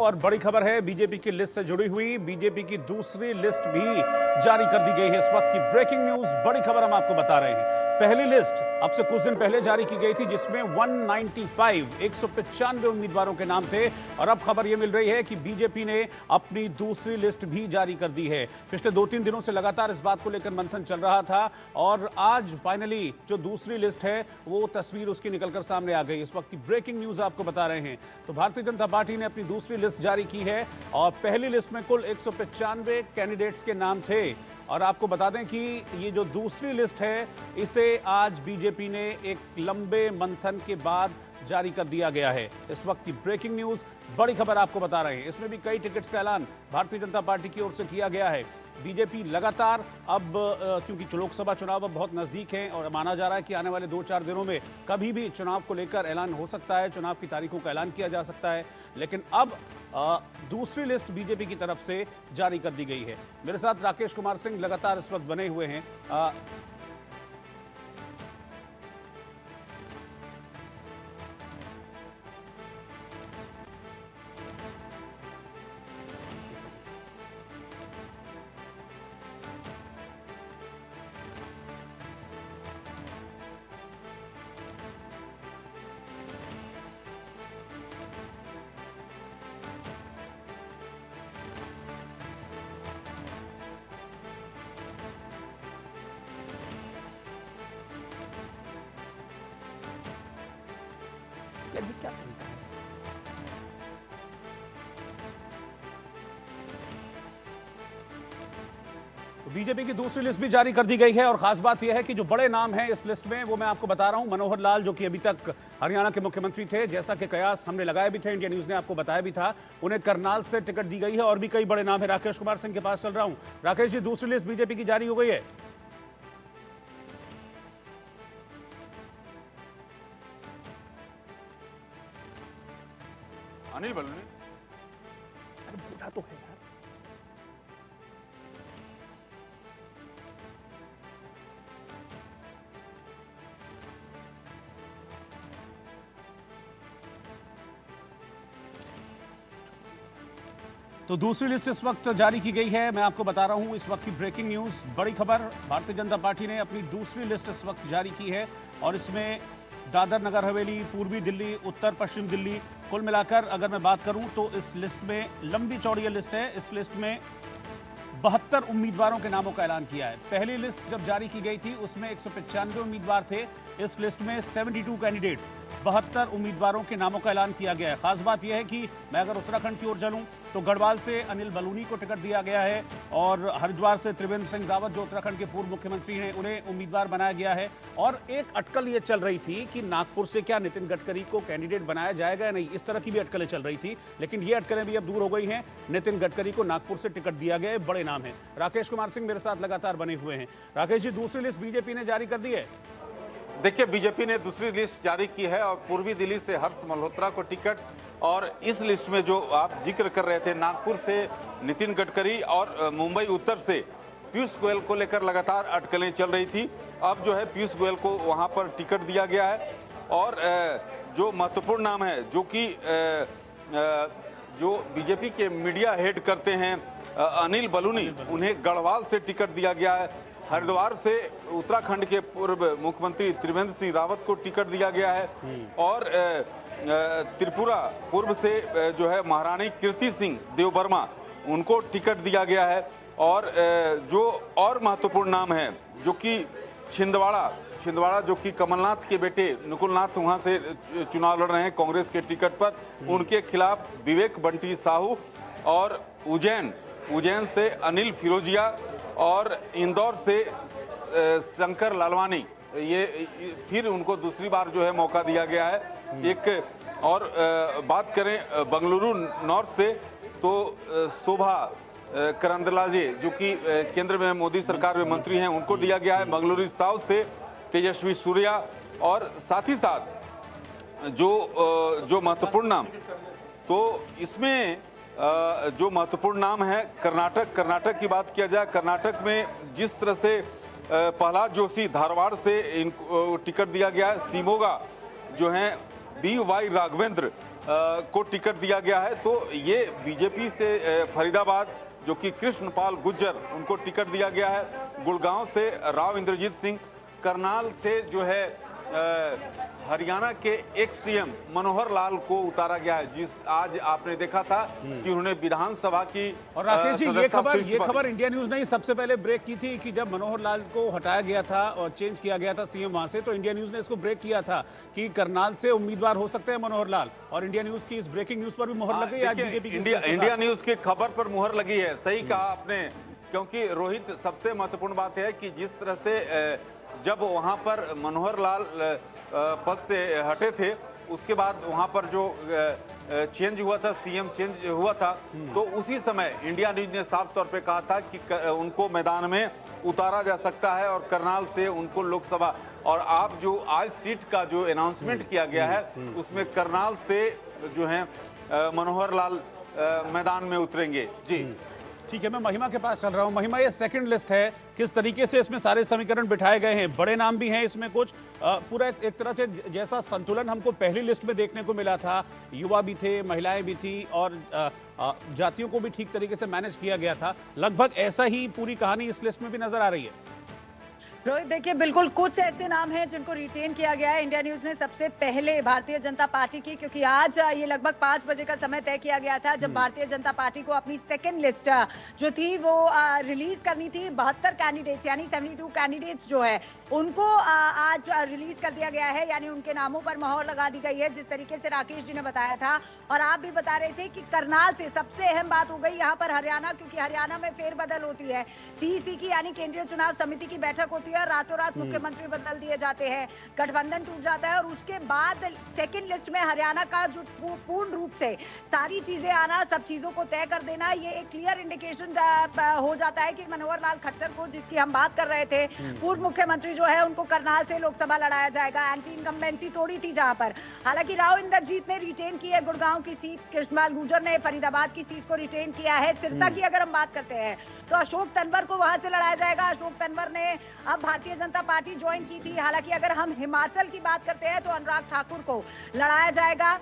और बड़ी खबर है बीजेपी की लिस्ट से जुड़ी हुई। बीजेपी की दूसरी लिस्ट भी जारी कर दी गई है। इस वक्त की ब्रेकिंग न्यूज, बड़ी खबर हम आपको बता रहे हैं। पहली लिस्ट अब से कुछ दिन पहले जारी की गई थी, जिसमें 195 उम्मीदवारों के नाम थे। और अब खबर यह मिल रही है कि बीजेपी ने अपनी दूसरी लिस्ट भी जारी कर दी है। पिछले 2-3 दिनों से लगातार इस बात को लेकर मंथन चल रहा था और आज फाइनली जो दूसरी लिस्ट है वो तस्वीर उसकी निकलकर सामने आ गई। इस वक्त की ब्रेकिंग न्यूज आपको बता रहे हैं। तो भारतीय जनता पार्टी ने अपनी दूसरी लिस्ट जारी की है और पहली लिस्ट में कुल 195 कैंडिडेट्स के नाम थे। और आपको बता दें कि ये जो दूसरी लिस्ट है इसे आज बीजेपी ने एक लंबे मंथन के बाद जारी कर दिया गया है। इस वक्त की ब्रेकिंग न्यूज, बड़ी खबर आपको बता रहे हैं। इसमें भी कई टिकट्स का ऐलान भारतीय जनता पार्टी की ओर से किया गया है। बीजेपी लगातार अब क्योंकि लोकसभा चुनाव अब बहुत नजदीक हैं और माना जा रहा है कि आने वाले 2-4 दिनों में कभी भी चुनाव को लेकर ऐलान हो सकता है, चुनाव की तारीखों का ऐलान किया जा सकता है। लेकिन अब दूसरी लिस्ट बीजेपी की तरफ से जारी कर दी गई है। मेरे साथ राकेश कुमार सिंह लगातार इस वक्त बने हुए हैं। क्या तरीका है? बीजेपी की दूसरी लिस्ट भी जारी कर दी गई है और खास बात यह है कि जो बड़े नाम हैं इस लिस्ट में वो मैं आपको बता रहा हूं। मनोहर लाल, जो कि अभी तक हरियाणा के मुख्यमंत्री थे, जैसा कि कयास हमने लगाए भी थे, इंडिया न्यूज ने आपको बताया भी था, उन्हें करनाल से टिकट दी गई है। और भी कई बड़े नाम है। राकेश कुमार सिंह के पास चल रहा हूं। राकेश जी, दूसरी लिस्ट बीजेपी की जारी हो गई है। अनिल बलूनी बूढ़ा तो है यार। तो दूसरी लिस्ट इस वक्त जारी की गई है। मैं आपको बता रहा हूं इस वक्त की ब्रेकिंग न्यूज, बड़ी खबर। भारतीय जनता पार्टी ने अपनी दूसरी लिस्ट इस वक्त जारी की है और इसमें दादर नगर हवेली, पूर्वी दिल्ली, उत्तर पश्चिम दिल्ली, कुल मिलाकर अगर मैं बात करूं तो इस लिस्ट में लंबी चौड़ी लिस्ट है। इस लिस्ट में 72 उम्मीदवारों के नामों का ऐलान किया है। पहली लिस्ट जब जारी की गई थी उसमें 195 उम्मीदवार थे। इस लिस्ट में 72 कैंडिडेट्स, 72 उम्मीदवारों के नामों का ऐलान किया गया है। खास बात यह है कि मैं अगर उत्तराखंड की ओर चलूं तो गढ़वाल से अनिल बलूनी को टिकट दिया गया है और हरिद्वार से त्रिवेंद्र सिंह रावत, जो उत्तराखंड के पूर्व मुख्यमंत्री हैं, उन्हें उम्मीदवार बनाया गया है। और एक अटकल ये चल रही थी कि नागपुर से क्या नितिन गडकरी को कैंडिडेट बनाया जाएगा या नहीं, इस तरह की भी अटकलें चल रही थी। लेकिन ये अटकलें भी अब दूर हो गई हैं। नितिन गडकरी को नागपुर से टिकट दिया गया है। बड़े नाम है। राकेश कुमार सिंह मेरे साथ लगातार बने हुए हैं। राकेश जी, दूसरी लिस्ट बीजेपी ने जारी कर दी है। देखिए, बीजेपी ने दूसरी लिस्ट जारी की है और पूर्वी दिल्ली से हर्ष मल्होत्रा को टिकट, और इस लिस्ट में जो आप जिक्र कर रहे थे, नागपुर से नितिन गडकरी और मुंबई उत्तर से पीयूष गोयल को लेकर लगातार अटकलें चल रही थी। अब जो है पीयूष गोयल को वहां पर टिकट दिया गया है। और जो महत्वपूर्ण नाम है, जो कि जो बीजेपी के मीडिया हेड करते हैं अनिल बलूनी, उन्हें गढ़वाल से टिकट दिया गया है। हरिद्वार से उत्तराखंड के पूर्व मुख्यमंत्री त्रिवेंद्र सिंह रावत को टिकट दिया गया है। और त्रिपुरा पूर्व से जो है महारानी कीर्ति सिंह देवबर्मा, उनको टिकट दिया गया है। और जो और महत्वपूर्ण नाम है, जो कि छिंदवाड़ा, जो कि कमलनाथ के बेटे नुकुलनाथ वहाँ से चुनाव लड़ रहे हैं कांग्रेस के टिकट पर, उनके खिलाफ विवेक बंटी साहू। और उज्जैन से अनिल फिरोजिया और इंदौर से शंकर लालवानी, ये फिर उनको दूसरी बार जो है मौका दिया गया है। एक और बात करें बंगलुरु नॉर्थ से, तो शोभा करंदलाजे, जो कि केंद्र में मोदी सरकार में मंत्री हैं, उनको दिया गया है। बंगलुरु साउथ से तेजस्वी सूर्या। और साथ ही साथ जो महत्वपूर्ण नाम, तो इसमें जो महत्वपूर्ण नाम है कर्नाटक की बात किया जाए, कर्नाटक में जिस तरह से प्रहलाद जोशी धारवाड़ से इनको टिकट दिया गया है। शिमोगा जो हैं BY राघवेंद्र, को टिकट दिया गया है। तो ये बीजेपी से फरीदाबाद जो कि कृष्णपाल गुज्जर उनको टिकट दिया गया है। गुड़गांव से राव इंद्रजीत सिंह, करनाल से जो है हरियाणा के एक्स सीएम मनोहर लाल को उतारा गया है, जिस आज आपने देखा था कि उन्होंने विधानसभा की। और राकेश जी, ये खबर इंडिया न्यूज ने ही सबसे पहले ब्रेक की थी कि जब मनोहर लाल को हटाया गया था और चेंज किया गया था सीएम वहां से, तो इंडिया न्यूज ने इसको ब्रेक किया था कि करनाल से उम्मीदवार हो सकते हैं मनोहर लाल। और इंडिया न्यूज की इस ब्रेकिंग न्यूज पर भी मुहर लग गई आज बीजेपी की। इंडिया न्यूज की खबर पर मुहर लगी है, सही कहा आपने, क्योंकि रोहित सबसे महत्वपूर्ण बात है कि जिस तरह से जब वहां पर मनोहर लाल पद से हटे थे, उसके बाद वहां पर जो चेंज हुआ था, सीएम चेंज हुआ था, तो उसी समय इंडिया न्यूज ने साफ तौर पे कहा था कि उनको मैदान में उतारा जा सकता है और करनाल से उनको लोकसभा। और आप जो आज सीट का जो अनाउंसमेंट किया गया है उसमें करनाल से जो है मनोहर लाल मैदान में उतरेंगे। जी ठीक है, मैं महिमा के पास चल रहा हूं। महिमा, ये सेकंड लिस्ट है, किस तरीके से इसमें सारे समीकरण बिठाए गए हैं? बड़े नाम भी हैं इसमें कुछ, पूरा एक तरह से जैसा संतुलन हमको पहली लिस्ट में देखने को मिला था, युवा भी थे, महिलाएं भी थी और जातियों को भी ठीक तरीके से मैनेज किया गया था, लगभग ऐसा ही पूरी कहानी इस लिस्ट में भी नजर आ रही है। रोहित, देखिए बिल्कुल कुछ ऐसे नाम हैं जिनको रिटेन किया गया है इंडिया न्यूज ने सबसे पहले भारतीय जनता पार्टी की, क्योंकि आज ये लगभग 5 बजे का समय तय किया गया था जब भारतीय जनता पार्टी को अपनी सेकंड लिस्ट जो थी वो रिलीज करनी थी। 72 कैंडिडेट्स यानी 72 कैंडिडेट्स जो है उनको आज रिलीज कर दिया गया है, यानी उनके नामों पर मोहर लगा दी गई है, जिस तरीके से राकेश जी ने बताया था और आप भी बता रहे थे कि करनाल से सबसे अहम बात हो गई यहाँ पर हरियाणा, क्योंकि हरियाणा में फेरबदल होती है, सीईसी की यानी केंद्रीय चुनाव समिति की बैठक होती है, रातों रात मुख्यमंत्री बदल दिए जाते हैं, गठबंधन टूट जाता है और उसके बाद सेकंड लिस्ट में हरियाणा का जो पूर्ण रूप से सारी चीजें आना, सब चीजों को तय कर देना, ये एक क्लियर इंडिकेशन हो जाता है कि मनोहर लाल खट्टर को, जिसकी हम बात कर रहे थे, पूर्व मुख्यमंत्री जो है उनको करनाल से लोकसभा लड़ाया जाएगा। एंटी इनकम्बेंसी तोड़ी थी जहां पर, हालांकि राव इंद्रजीत ने रिटेन की है गुड़गांव की सीट, कृष्णपाल गुर्जर ने फरीदाबाद की सीट को रिटेन किया है। सिरसा की अगर हम बात करते हैं तो अशोक तंवर को वहां से लड़ाया जाएगा। अशोक तंवर ने अब भारतीय जनता पार्टी ज्वाइन की थी। हालांकि अगर हम हिमाचल की बात करते हैं तो अनुराग ठाकुर को लड़ाया जाएगा,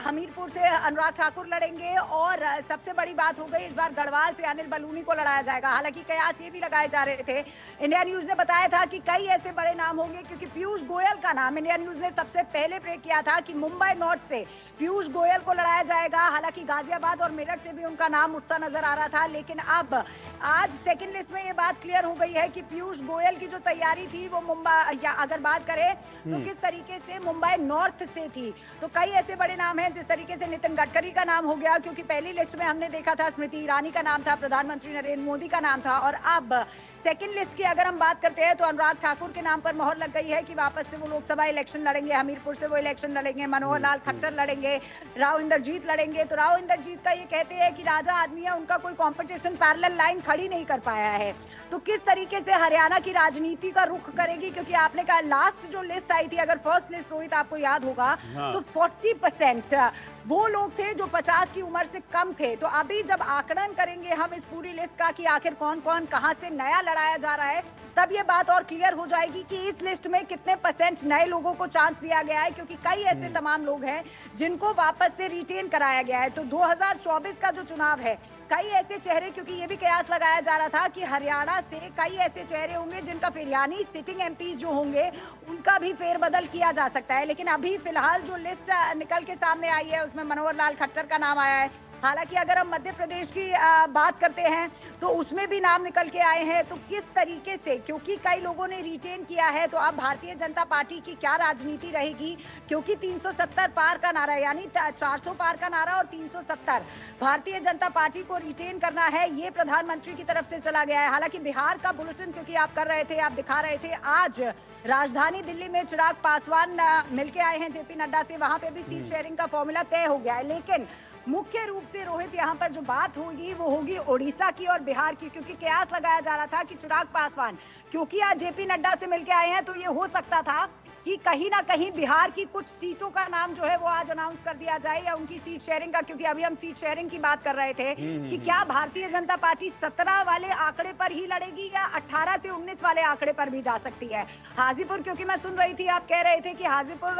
हमीरपुर से अनुराग ठाकुर लड़ेंगे और सबसे बड़ी बात हो गई इस बार गढ़वाल से अनिल बलूनी को लड़ाया जाएगा। हालांकि कयास ये भी लगाए जा रहे थे, इंडिया न्यूज ने बताया था कि कई ऐसे बड़े नाम होंगे, क्योंकि पीयूष गोयल का नाम इंडिया न्यूज ने सबसे पहले ब्रेक किया था कि मुंबई नॉर्थ से पीयूष गोयल को लड़ाया जाएगा। हालांकि गाजियाबाद और मेरठ से भी उनका नाम उठता नजर आ रहा था, लेकिन अब आज सेकंड लिस्ट में ये बात क्लियर हो गई है कि पीयूष गोयल की जो तैयारी थी वो मुंबई, या अगर बात करें तो किस तरीके से मुंबई नॉर्थ से थी। तो कई ऐसे बड़े नाम हैं, जिस तरीके से नितिन गडकरी का नाम हो गया, क्योंकि पहली लिस्ट में हमने देखा था स्मृति ईरानी का नाम था, प्रधानमंत्री नरेंद्र मोदी का नाम था, और अब सेकंड लिस्ट की अगर हम बात करते हैं तो अनुराग ठाकुर के नाम पर मोहर लग गई है कि वापस से वो लोकसभा इलेक्शन लड़ेंगे, हमीरपुर से वो इलेक्शन लड़ेंगे, मनोहर लाल खट्टर लड़ेंगे, राव इंद्रजीत लड़ेंगे। तो राव इंद्रजीत का ये कहते हैं कि राजा आदमी है, उनका कोई कंपटीशन पैरेलल लाइन खड़ी नहीं कर पाया है। तो किस तरीके से हरियाणा की राजनीति का रुख करेगी, क्योंकि आपने कहा लास्ट जो लिस्ट आई थी, अगर फर्स्ट लिस्ट हुई तो आपको याद होगा तो 40% वो लोग थे जो 50 की उम्र से कम थे। तो अभी जब आकलन करेंगे हम इस पूरी लिस्ट का कि आखिर कौन कौन कहां से नया लड़ाया जा रहा है, तब ये बात और क्लियर हो जाएगी कि इस लिस्ट में कितने % नए लोगों को चांस दिया गया है, क्योंकि कई ऐसे तमाम लोग हैं जिनको वापस से रिटेन कराया गया है। तो 2024 का जो चुनाव है, कई ऐसे चेहरे, क्योंकि ये भी कयास लगाया जा रहा था कि हरियाणा से कई ऐसे चेहरे होंगे जिनका फिर यानी सिटिंग एमपीज जो होंगे उनका भी फेरबदल किया जा सकता है। लेकिन अभी फिलहाल जो लिस्ट निकल के सामने आई है उसमें मनोहर लाल खट्टर का नाम आया है। हालांकि अगर हम मध्य प्रदेश की बात करते हैं तो उसमें भी नाम निकल के आए हैं। तो किस तरीके से, क्योंकि कई लोगों ने रिटेन किया है, तो अब भारतीय जनता पार्टी की क्या राजनीति रहेगी, क्योंकि 370 पार का नारा, यानी 400 पार का नारा और 370 भारतीय जनता पार्टी को रिटेन करना है, ये प्रधानमंत्री की तरफ से चला गया है। हालांकि बिहार का बुलेटिन क्योंकि आप कर रहे थे, आप दिखा रहे थे, आज राजधानी दिल्ली में चिराग पासवान मिलके आए हैं जेपी नड्डा से, वहां पे भी सीट शेयरिंग का फॉर्मूला तय हो गया है। लेकिन मुख्य रूप से रोहित यहाँ पर जो बात होगी वो होगी ओडिशा की और बिहार की, क्योंकि कयास लगाया जा रहा था कि चिराग पासवान क्योंकि आज जेपी नड्डा से मिलके आए हैं तो ये हो सकता था कि कहीं ना कहीं बिहार की कुछ सीटों का नाम जो है वो आज अनाउंस कर दिया जाए, या उनकी सीट शेयरिंग का, क्योंकि अभी हम सीट शेयरिंग की बात कर रहे थे कि क्या भारतीय जनता पार्टी 17 वाले आंकड़े पर ही लड़ेगी या 18 से 19 वाले आंकड़े पर भी जा सकती है। हाजीपुर, क्योंकि मैं सुन रही थी आप कह रहे थे कि हाजीपुर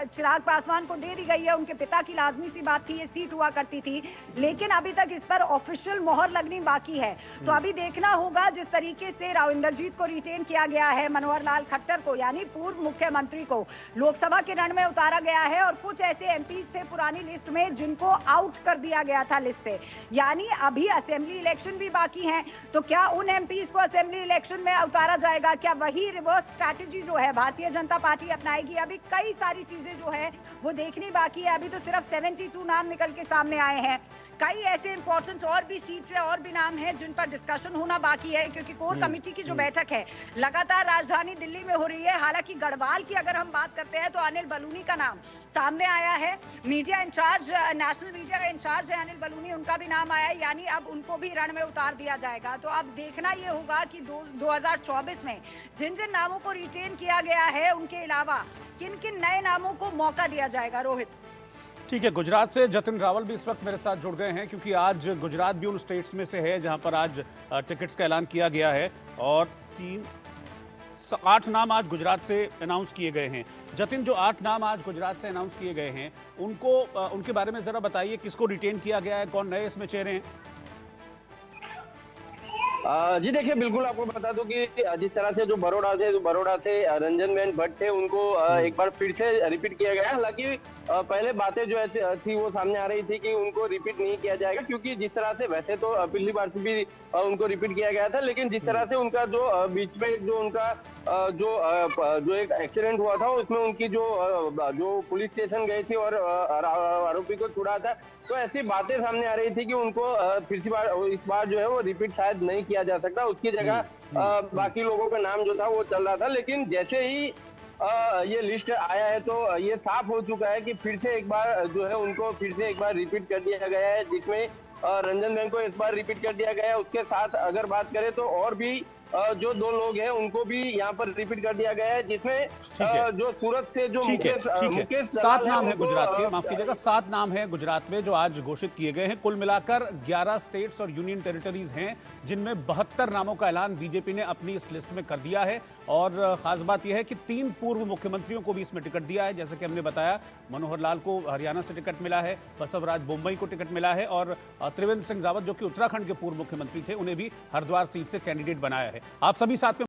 चिराग पासवान को दे दी गई है, उनके पिता की लाजमी सी बात थी, ये सीट हुआ करती थी, लेकिन अभी तक इस पर ऑफिशियल मोहर लगनी बाकी है। तो अभी देखना होगा जिस तरीके से राव इंद्रजीत को रिटेन किया गया है, मनोहर लाल खट्टर को यानी पूर्व मुख्यमंत्री को लोकसभा के रण में उतारा गया है, और कुछ ऐसे एमपीज थे पुरानी लिस्ट में जिनको आउट कर दिया गया था लिस्ट से, यानी अभी असेंबली इलेक्शन भी बाकी हैं। तो क्या उन एमपीज को असेंबली इलेक्शन में उतारा जाएगा? क्या वही रिवर्स स्ट्रैटेजी जो है भारतीय जनता पार्टी अपनाएगी? अभी कई सारी चीजें जो है वो देखनी बाकी है। अभी तो सिर्फ 72 नाम निकल के सामने आए हैं, कई ऐसे इंपॉर्टेंट और भी सीट्स है और भी नाम है जिन पर डिस्कशन होना बाकी है, क्योंकि कोर कमेटी की जो बैठक है लगातार राजधानी दिल्ली में हो रही है। हालांकि गढ़वाल की अगर हम बात करते हैं तो अनिल बलूनी का नाम सामने आया है, मीडिया इंचार्ज, नेशनल मीडिया का इंचार्ज है अनिल बलूनी, उनका भी नाम आया है, यानी अब उनको भी रण में उतार दिया जाएगा। तो अब देखना ये होगा कि 2024 में जिन जिन नामों को रिटेन किया गया है उनके अलावा किन किन नए नामों को मौका दिया जाएगा। रोहित, ठीक है, गुजरात से जतिन रावल भी इस वक्त मेरे साथ जुड़ गए हैं, क्योंकि आज गुजरात भी उन स्टेट्स में से है जहां पर आज टिकट्स का ऐलान किया गया है, और 8 नाम आज गुजरात से अनाउंस किए गए हैं। जतिन, जो 8 नाम आज गुजरात से अनाउंस किए गए हैं उनको उनके बारे में जरा बताइए, किसको रिटेन किया गया है, कौन नए इसमें चेहरे हैं? जी देखिए, बिल्कुल आपको बता दूं कि जिस तरह से जो बड़ौदा से रंजनबेन भट्ट थे उनको एक बार फिर से रिपीट किया गया। हालांकि पहले बातें जो थी वो सामने आ रही थी कि उनको रिपीट नहीं किया जाएगा, क्योंकि जिस तरह से वैसे तो पिछली बार से भी उनको रिपीट किया गया था, लेकिन जिस तरह से उनका जो बीच में जो उनका जो एक एक्सीडेंट हुआ था उसमें उनकी जो पुलिस स्टेशन गई थी और आरोपी को छुड़ा था, तो ऐसी बातें सामने आ रही थी कि उनको फिर से इस बार जो है वो रिपीट शायद नहीं किया जा सकता। उसकी जगह बाकी लोगों का नाम जो था वो चल रहा था, लेकिन जैसे ही ये लिस्ट आया है तो ये साफ हो चुका है कि फिर से एक बार जो है उनको फिर से एक बार रिपीट कर दिया गया है, जिसमें रंजनबेन को इस बार रिपीट कर दिया गया है। उसके साथ अगर बात करें तो और भी जो 2 लोग हैं उनको भी यहाँ पर रिपीट कर दिया गया है, जिसमें जो सूरत से जो मुकेश 7 नाम है गुजरात के, माफ कीजिएगा, 7 नाम है गुजरात में जो आज घोषित किए गए हैं। कुल मिलाकर 11 स्टेट्स और यूनियन टेरिटरीज हैं जिनमें 72 नामों का ऐलान बीजेपी ने अपनी इस लिस्ट में कर दिया है। और खास बात यह है कि 3 पूर्व मुख्यमंत्रियों को भी इसमें टिकट दिया है, जैसे कि हमने बताया मनोहर लाल को हरियाणा से टिकट मिला है, बसवराज बोम्मई को टिकट मिला है, और त्रिवेंद्र सिंह रावत जो कि उत्तराखंड के पूर्व मुख्यमंत्री थे उन्हें भी हरिद्वार सीट से कैंडिडेट बनाया है। आप सभी साथ में